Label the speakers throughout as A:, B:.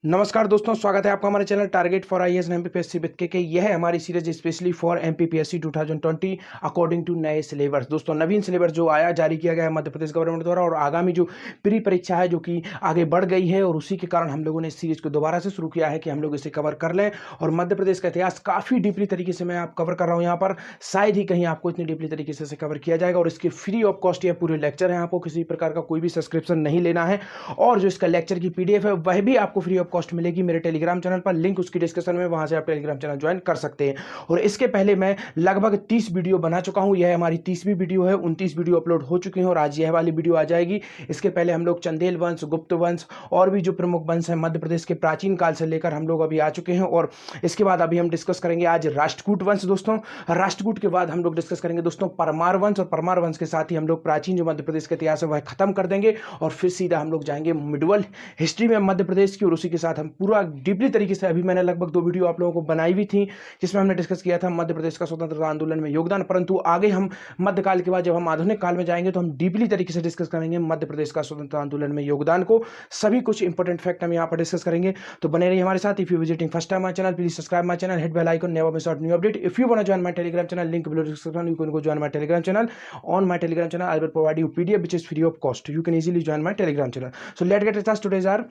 A: नमस्कार दोस्तों, स्वागत है आपका हमारे channel target for IAS and MPPSC with K. यह है हमारी series specially for MPPSC 2020 according to नए सिलेबस। दोस्तों, नवीन सिलेबस जो आया जारी किया गया है मध्य प्रदेश गवर्नमेंट द्वारा, और आगामी जो प्री परीक्षा है जो कि आगे बढ़ गई है, और उसी के कारण हम लोगों ने इस सीरीज को दोबारा से शुरू किया है कि हम लोग इसे कवर कर लें। और मध्य प्रदेश का इतिहास काफ़ी डीपली तरीके से मैं आप कवर कर रहा हूँ यहाँ पर, शायद ही कहीं आपको इतनी डीपली तरीके से कवर किया जाएगा। और इसके फ्री ऑफ कॉस्ट यह पूरे लेक्चर हैं, आपको किसी प्रकार का कोई भी सब्सक्रिप्शन नहीं लेना है। और जो इसका लेक्चर की पीडीएफ है वह भी आपको फ्री ऑफ कॉस्ट मिलेगी मेरे टेलीग्राम चैनल पर, लिंक उसकी डिस्क्रिप्शन में, वहां से आप टेलीग्राम चैनल ज्वाइन कर सकते हैं। और इसके पहले मैं लगभग 30 वीडियो बना चुका हूं, यह हमारी 30वीं वीडियो है। 29 वीडियो अपलोड हो चुकी हैं और आज यह वाली वीडियो आ जाएगी। इसके पहले हम लोग चंदेल वंश, गुप्त वंश और भी जो प्रमुख वंश हैं मध्य प्रदेश के प्राचीन काल से लेकर हम लोग अभी आ चुके हैं। और इसके बाद अभी हम डिस्कस करेंगे आज राष्ट्रकूट वंश। दोस्तों, राष्ट्रकूट के बाद हम लोग डिस्कस करेंगे दोस्तों परमार वंश, और परमार वंश के साथ ही हम लोग प्राचीन जो मध्य प्रदेश का इतिहास है वह खत्म कर देंगे। और फिर सीधा हम लोग जाएंगे मिडवल हिस्ट्री में मध्य प्रदेश की, और उसी के साथ हम पूरा डीपली तरीके से, अभी मैंने लगभग 2 वीडियो आप लोगों को बनाई हुई थी जिसमें हमने डिस्कस किया था मध्य प्रदेश का स्वतंत्रता आंदोलन में योगदान। परंतु आगे हम मध्यकाल के बाद जब हम आधुनिक काल में जाएंगे तो हम डीपली तरीके से डिस्कस करेंगे मध्य प्रदेश का स्वतंत्रता आंदोलन में योगदान को। सभी कुछ इंपॉर्टेंट फैक्ट हम यहाँ पर डिस्कस करेंगे, तो बने रहिए हमारे साथ। If you visiting first time my channel, please subscribe my channel, hit bell icon, never miss out new update. If you want to join my Telegram channel, link below description, you can go join my Telegram channel. On my Telegram channel I will provide you PDF which is free of cost, you can easily join my Telegram channel. So let's get started. Today's are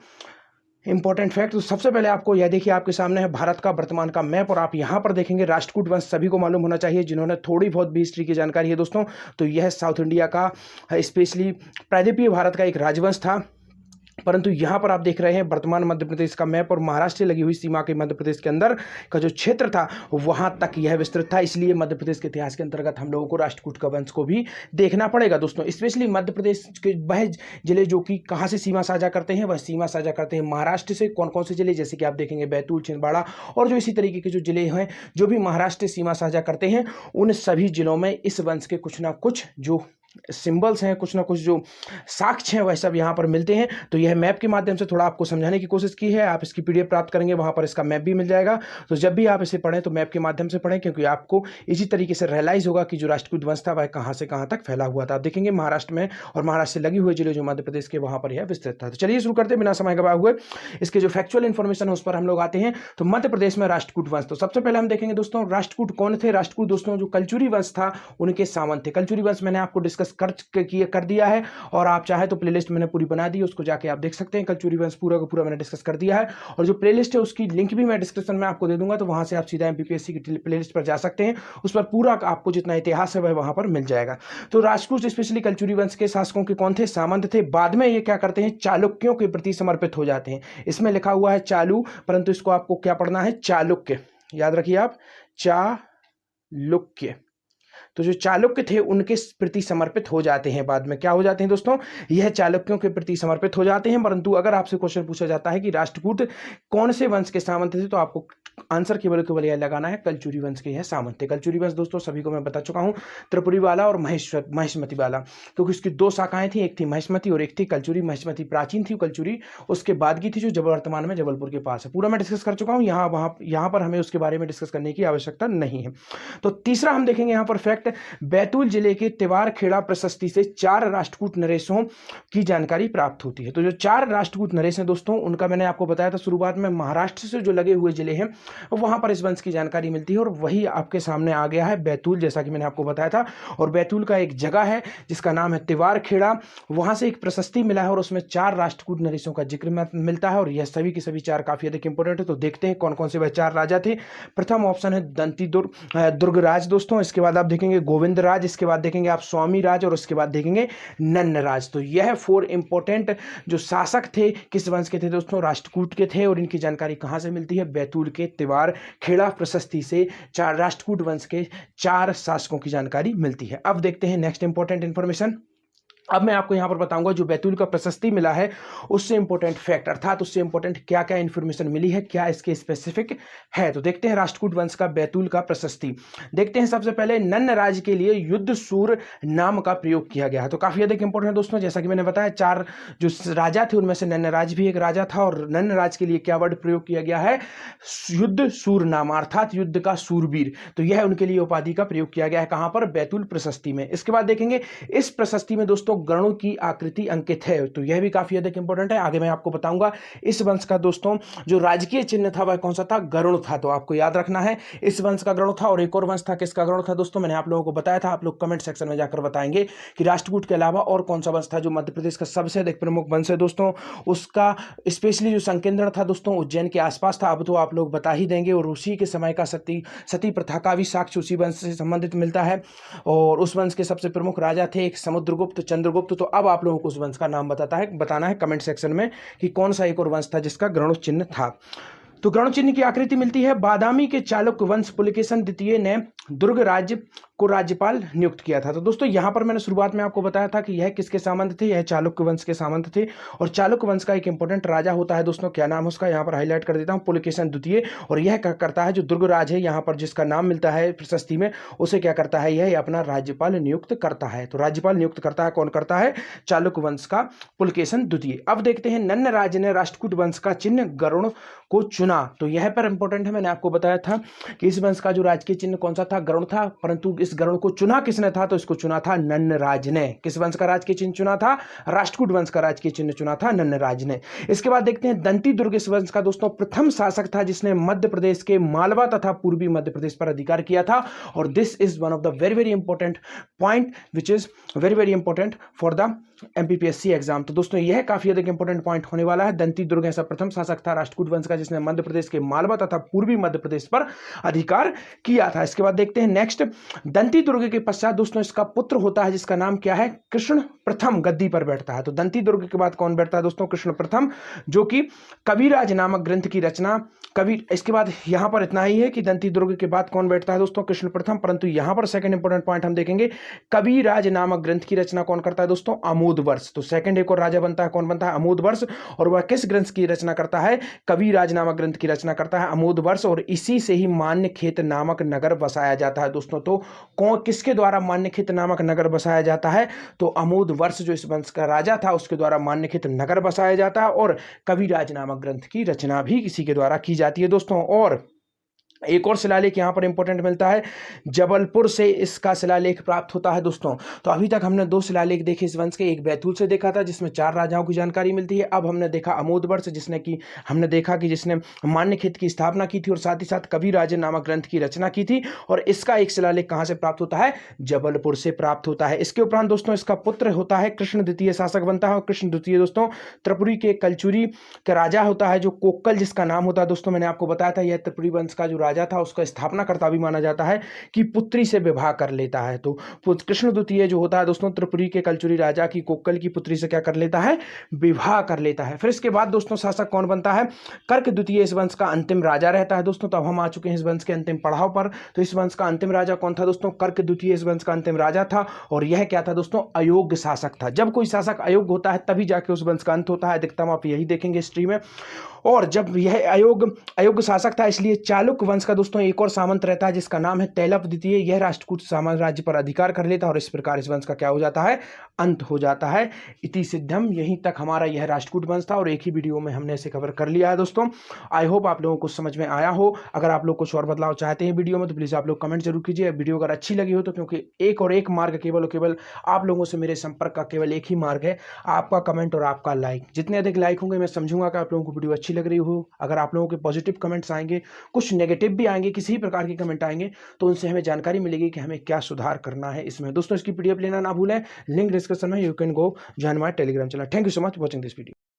A: important fact. तो सबसे पहले आपको यह देखिए, आपके सामने है भारत का वर्तमान का मैप, और आप यहां पर देखेंगे राष्ट्रकूट वंश सभी को मालूम होना चाहिए जिन्होंने थोड़ी बहुत भी हिस्ट्री की जानकारी है दोस्तों। तो यह साउथ इंडिया का स्पेशली प्रायद्वीपीय भारत का एक राजवंश था। परंतु यहाँ पर आप देख रहे हैं वर्तमान मध्य प्रदेश का मैप, और महाराष्ट्र से लगी हुई सीमा के मध्य प्रदेश के अंदर का जो क्षेत्र था वहां तक यह विस्तृत था। इसलिए मध्य प्रदेश के इतिहास के अंतर्गत हम लोगों को राष्ट्रकूट का वंश को भी देखना पड़ेगा दोस्तों। स्पेशली मध्य प्रदेश के वह जिले जो कि कहाँ से सीमा साझा करते हैं, वह सीमा साझा करते हैं महाराष्ट्र से। कौन कौन से जिले, जैसे कि आप देखेंगे बैतूल, छिंदवाड़ा और जो इसी तरीके के जो जिले हैं जो भी महाराष्ट्र से सीमा साझा करते हैं, उन सभी जिलों में इस वंश के कुछ ना कुछ जो सिंबल्स हैं, कुछ ना कुछ जो साक्ष्य हैं, वह सब यहाँ पर मिलते हैं। तो यह मैप के माध्यम से थोड़ा आपको समझाने की कोशिश की है। आप इसकी पीडीएफ प्राप्त करेंगे, वहाँ पर इसका मैप भी मिल जाएगा। तो जब भी आप इसे पढ़ें तो मैप के माध्यम से पढ़ें, क्योंकि आपको इसी तरीके से रियलाइज होगा कि जो राष्ट्रकूट वंश था वह कहाँ से कहाँ तक फैला हुआ था। आप देखेंगे महाराष्ट्र में और महाराष्ट्र से लगी हुए जिले जो मध्य प्रदेश के, वहाँ पर यह विस्तृत था। तो चलिए शुरू करते हैं बिना समय गवाए हुए। इसके जो फैक्चुअल इन्फॉर्मेशन है उस पर हम लोग आते हैं। तो मध्य प्रदेश में राष्ट्रकूट वंश, तो सबसे पहले हम देखेंगे दोस्तों राष्ट्रकूट कौन थे। राष्ट्रकूट दोस्तों जो कलचुरी वंश था उनके सामंत थे। कलचुरी वंश मैंने आपको डिस्कस कर दिया है, और आप चाहे तो प्लेलिस्ट मैंने पूरी बना दी, उसको जाके आप देख सकते हैं। कलचुरी वंश पूरा का पूरा मैंने डिस्कस कर दिया है, और जो प्लेलिस्ट है उसकी लिंक भी मैं डिस्क्रिप्शन में आपको दे दूंगा, तो वहां से आप सीधा एमपीपीएससी की प्लेलिस्ट पर जा सकते हैं। उस पर पूरा आपको जितना इतिहास है वह वहां पर मिल जाएगा। तो राष्ट्रकूट स्पेशली कलचुरी वंश के शासकों के कौन थे, सामंत थे। बाद में ये क्या करते हैं, चालुक्यों के प्रति समर्पित हो जाते हैं। इसमें लिखा हुआ है चालू, परंतु इसको आपको क्या पढ़ना है, चालुक्य। याद रखिए आप, चालुक्य। तो जो चालुक्य थे उनके प्रति समर्पित हो जाते हैं। बाद में क्या हो जाते हैं दोस्तों, यह चालुक्यों के प्रति समर्पित हो जाते हैं। परंतु अगर आपसे क्वेश्चन पूछा जाता है कि राष्ट्रकूट कौन से वंश के सामंत थे, तो आपको आंसर केवल यह लगाना है, कलचुरी वंश के यह सामंत थे। कलचुरी वंश दोस्तों सभी को मैं बता चुका हूं, त्रिपुरी वाला और महिष्मती वाला, क्योंकि इसकी 2 शाखाएं थी, एक थी महिष्मती और एक थी कलचुरी। महिष्मती प्राचीन थी, कलचुरी उसके बाद की थी, जो वर्तमान में जबलपुर के पास है। पूरा मैं डिस्कस कर चुका हूं, यहाँ पर हमें उसके बारे में डिस्कस करने की आवश्यकता नहीं है। तो तीसरा हम देखेंगे यहाँ पर फैक्ट, बैतूल जिले के तिवार खेड़ा प्रशस्ति से 4 राष्ट्रकूट नरेशों की जानकारी प्राप्त होती है। तो जो 4 राष्ट्रकूट नरेश हैं दोस्तों, उनका मैंने आपको बताया था शुरुआत में, महाराष्ट्र से जो लगे हुए जिले हैं वहां पर इस वंश की जानकारी मिलती है, और वही आपके सामने आ गया है बैतूल, जैसा कि मैंने आपको बताया था। और बैतूल का एक जगह है जिसका नाम है तिवार खेड़ा, वहां से एक प्रशस्ति मिला है और उसमें 4 राष्ट्रकूट नरेशों का जिक्र मिलता है, और यह सभी के सभी 4 काफी अधिक इंपॉर्टेंट है। तो देखते हैं कौन कौन से वह 4 राजा थे। प्रथम ऑप्शन है दंती दुर्गराज दोस्तों, इसके बाद आप देखेंगे गोविंद राज, इसके बाद देखेंगे आप स्वामी राज, और उसके बाद देखेंगे नन्न राज। तो यह 4 इंपॉर्टेंट जो शासक थे किस वंश के थे दोस्तों, राष्ट्रकूट के थे। और इनकी जानकारी कहां से मिलती है, बैतूल के तिवार खेड़ा प्रशस्ति से 4 राष्ट्रकूट वंश के 4 शासकों की जानकारी मिलती है। अब देखते हैं नेक्स्ट इंपॉर्टेंट इंफॉर्मेशन। अब मैं आपको यहां पर बताऊंगा जो बैतूल का प्रशस्ति मिला है उससे इंपॉर्टेंट फैक्ट, अर्थात उससे इंपॉर्टेंट क्या क्या इंफॉर्मेशन मिली है, क्या इसके स्पेसिफिक है। तो देखते हैं राष्ट्रकूट वंश का बैतूल का प्रशस्ति। देखते हैं सबसे पहले नन्न राज के लिए युद्ध सूर नाम का प्रयोग किया गया है। तो काफी अधिक इंपॉर्टेंट है दोस्तों, जैसा कि मैंने बताया 4 जो राजा थे उनमें से नन्न राज भी एक राजा था, और नन्न राज के लिए क्या वर्ड प्रयोग किया गया है, युद्ध सूर नाम, अर्थात युद्ध का सूरवीर। तो यह उनके लिए उपाधि का प्रयोग किया गया है, कहां पर, बैतूल प्रशस्ति में। इसके बाद देखेंगे इस प्रशस्ति में दोस्तों गणों की आकृति अंकित है। तो यह भी काफी अधिक इंपॉर्टेंट है, आगे मैं आपको बताऊंगा। इस वंश का दोस्तों जो राजकीय चिन्ह था वह कौन सा था? गरुड़ था। तो आपको याद रखना है इस वंश का गरुड़ था। और एक और वंश था, किसका गरुड़ था दोस्तों? मैंने आप लोगों को बताया था, आप लोग कमेंट सेक्शन में जाकर बताएंगे कि राष्ट्रकूट के अलावा और कौन सा वंश था जो मध्य प्रदेश का सबसे अधिक प्रमुख वंश है दोस्तों। उसका स्पेशली जो संकेंद्रण था दोस्तों उज्जैन के आसपास था। अब तो आप लोग बता ही देंगे। और उसी के समय का सती प्रथा का भी साक्ष्य उसी वंश से संबंधित मिलता है। और उस वंश के सबसे प्रमुख राजा थे एक समुद्रगुप्त, चंद्रगुप्त। तो अब आप लोगों को उस वंश का नाम बताना है कमेंट सेक्शन में कि कौन सा एक और वंश था जिसका गरुड़ चिन्ह था। तो गरुड़ चिन्ह की आकृति मिलती है। बादामी के चालुक्य वंश पुलकेशन द्वितीय ने दुर्ग राज्य को राज्यपाल नियुक्त किया था। तो दोस्तों यहां पर मैंने शुरुआत में आपको बताया था कि यह किसके सामंत थे? यह चालुक्य वंश के सामंत थे। और चालुक्य वंश का एक इंपॉर्टेंट राजा होता है दोस्तों, क्या नाम है उसका? यहां पर हाईलाइट कर देता हूं, पुलकेशन द्वितीय। और यह क्या करता है? जो दुर्ग राज है यहां पर जिसका नाम मिलता है प्रशस्ति में, उसे क्या करता है? यह अपना राज्यपाल नियुक्त करता है। तो राज्यपाल नियुक्त करता है, कौन करता है? चालुक्य वंश का पुलकेशन द्वितीय। अब देखते हैं नन्न राज ने राष्ट्रकूट वंश का चिन्ह गरुड़ को चुना। तो यह पर इंपॉर्टेंट है, मैंने आपको बताया था कि इस वंश का जो राजकीय चिन्ह कौन सा था? गरुड़ था। परंतु इस गरुड़ को चुना किसने था? तो इसको चुना था नन्न राज ने। किस वंश का राजकीय चिन्ह चुना था? राष्ट्रकूट वंश का राजकीय चिन्ह चुना था नन्न राज ने। इसके बाद देखते हैं दंती दुर्ग इस वंश का दोस्तों प्रथम शासक था जिसने मध्य प्रदेश के मालवा तथा पूर्वी मध्य प्रदेश पर अधिकार किया था। और this is one of the very very important point which is very very important for the MPPSC exam. तो दोस्तों यह काफी अधिक इंपॉर्टेंट पॉइंट होने वाला है। दंती दुर्ग ऐसा प्रथम शासक था राष्ट्रकूट वंश का जिसने मध्य प्रदेश के मालवा तथा पूर्वी मध्य प्रदेश पर अधिकार किया था। इसके बाद देखते हैं नेक्स्ट, दंती दुर्ग के पश्चात दोस्तों इसका पुत्र होता है जिसका नाम क्या है? कृष्ण प्रथम गद्दी पर बैठता है। तो दंती दुर्ग के बाद कौन बैठता है दोस्तों? कृष्ण प्रथम, जो कि कविराज नामक ग्रंथ की रचना इसके बाद यहां पर इतना ही है कि दंती दुर्ग के बाद कौन बैठता है दोस्तों? कृष्ण प्रथम। परंतु यहां पर सेकंड इंपॉर्टेंट पॉइंट हम देखेंगे, कविराज नामक ग्रंथ की रचना कौन करता है दोस्तों? अमोद वर्ष। तो सेकंड एक और राजा बनता है, कौन बनता है? अमोद वर्ष। और वह किस ग्रंथ की रचना करता है? कविराज नामक ग्रंथ की रचना करता है अमोद वर्ष। और इसी से ही मान्यखेत नामक नगर बसाया जाता है दोस्तों। तो कौन किसके द्वारा मान्यखेत नामक नगर बसाया जाता है? तो अमोद वर्ष जो इस वंश का राजा था उसके द्वारा मान्यखेत नगर बसाया जाता है। और कविराज नामक ग्रंथ की रचना भी इसी के द्वारा की जाती है दोस्तों। और एक और शिलालेख यहां पर इंपॉर्टेंट मिलता है, जबलपुर से इसका शिलालेख प्राप्त होता है दोस्तों। तो अभी तक हमने दो शिलालेख देखे इस वंश के, एक बैतूल से देखा था जिसमें 4 राजाओं की जानकारी मिलती है। अब हमने देखा अमोद वर्ष हमने देखा कि जिसने मान्यखेत की स्थापना की थी और साथ ही साथ कविराज नामक ग्रंथ की रचना की थी। और इसका एक शिलालेख कहां से प्राप्त होता है? जबलपुर से प्राप्त होता है। इसके उपरांत दोस्तों इसका पुत्र होता है कृष्ण द्वितीय शासक बनता है। और कृष्ण द्वितीय दोस्तों त्रिपुरी के कलचुरी का राजा होता है, जो कोक्कल जिसका नाम होता है दोस्तों। मैंने आपको बताया था यह त्रिपुरी वंश का जो राजा था उसका स्थापना करता भी माना जाता है कि पुत्री से विवाह कर लेता है। तो कृष्ण द्वितीय जो होता है दोस्तों त्रिपुरी के कलचुरी राजा की कोक्कल की पुत्री से क्या कर लेता है? विवाह कर लेता है। फिर इसके बाद दोस्तों शासक कौन बनता है? कर्क द्वितीय इस वंश का अंतिम राजा रहता है दोस्तों। तो अब हम आ चुके हैं इस वंश के अंतिम पड़ाव पर। तो इस वंश का अंतिम राजा कौन था दोस्तों? कर्क द्वितीय इस वंश का अंतिम राजा था। और यह क्या था दोस्तों? अयोग्य शासक था। जब कोई शासक अयोग्य होता है तभी जाके उस वंश का अंत होता है, अधिकतम आप यही देखेंगे हिस्ट्री में। और जब यह अयोग्य शासक था इसलिए चालुक्य वंश का दोस्तों एक और सामंत रहता है जिसका नाम है तैलप द्वितीय। यह राष्ट्रकूट साम्राज्य पर अधिकार कर लेता है और इस प्रकार इस वंश का क्या हो जाता है? अंत हो जाता है। इति सिद्धम, यहीं तक हमारा यह राष्ट्रकूट वंश था और एक ही वीडियो में हमने इसे कवर कर लिया है दोस्तों। आई होप आप लोगों को समझ में आया हो। अगर आप लोग कुछ और बदलाव चाहते हैं वीडियो में तो प्लीज आप लोग कमेंट जरूर कीजिए। वीडियो अगर अच्छी लगी हो तो, क्योंकि एक और एक मार्ग केवल और केवल आप लोगों से मेरे संपर्क का केवल एक ही मार्ग है, आपका कमेंट और आपका लाइक। जितने अधिक लाइक होंगे मैं समझूंगा कि आप लोगों को वीडियो अच्छी लग रही हो। अगर आप लोगों के पॉजिटिव कमेंट्स आएंगे, कुछ नेगेटिव भी आएंगे, किसी भी प्रकार के कमेंट आएंगे, तो उनसे हमें जानकारी मिलेगी कि हमें क्या सुधार करना है इसमें। दोस्तों इसकी पीडीएफ लेना ना भूलें, लिंक डिस्क्रिप्शन में, you can go join my Telegram channel. Thank you so much watching this video.